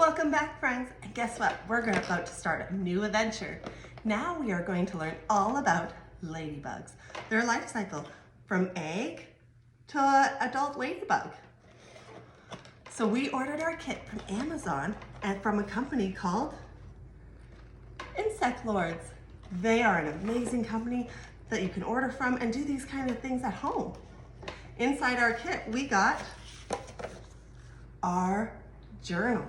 Welcome back, friends, and guess what? We're about to start a new adventure. Now we are going to learn all about ladybugs, their life cycle from egg to adult ladybug. So we ordered our kit from Amazon and from a company called Insect Lords. They are an amazing company that you can order from and do these kind of things at home. Inside our kit, we got our journal.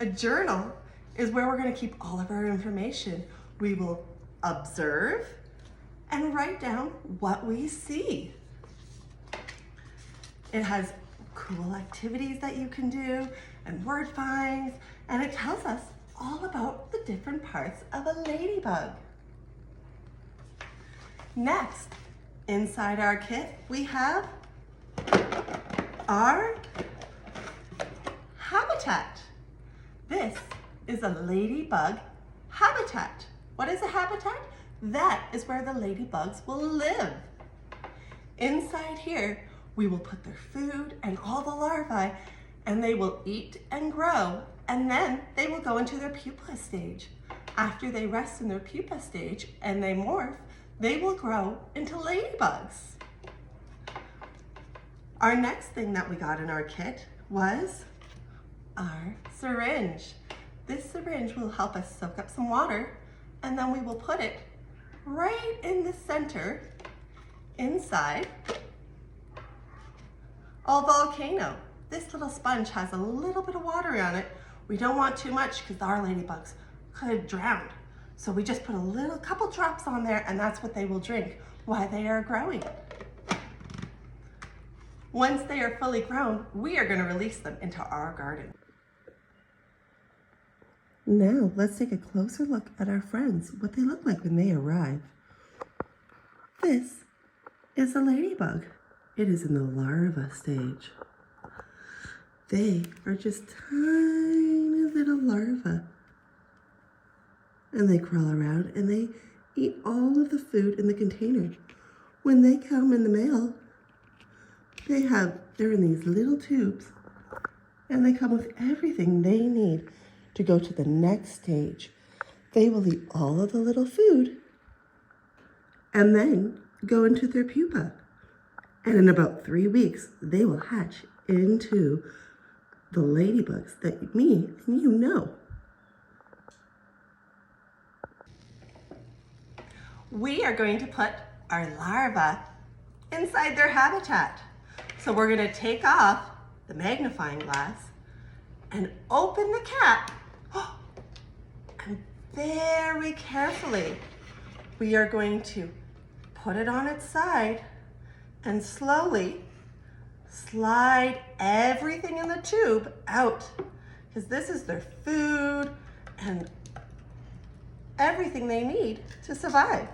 A journal is where we're going to keep all of our information. We will observe and write down what we see. It has cool activities that you can do and word finds, and it tells us all about the different parts of a ladybug. Next, inside our kit, we have our habitat. This is a ladybug habitat. What is a habitat? That is where the ladybugs will live. Inside here, we will put their food and all the larvae, and they will eat and grow, and then they will go into their pupa stage. After they rest in their pupa stage and they morph, they will grow into ladybugs. Our next thing that we got in our kit was our syringe. This syringe will help us soak up some water, and then we will put it right in the center inside a volcano. This little sponge has a little bit of water on it. We don't want too much because our ladybugs could drown. So we just put a couple drops on there, and that's what they will drink while they are growing. Once they are fully grown, we are going to release them into our garden. Now, let's take a closer look at our friends, what they look like when they arrive. This is a ladybug. It is in the larva stage. They are just tiny little larvae. And they crawl around and they eat all of the food in the container. When they come in the mail, they're in these little tubes, and they come with everything they need to go to the next stage. They will eat all of the little food and then go into their pupa. And in about 3 weeks, they will hatch into the ladybugs that me and you know. We are going to put our larva inside their habitat. So we're going to take off the magnifying glass and open the cap. And very carefully, we are going to put it on its side and slowly slide everything in the tube out, because this is their food and everything they need to survive.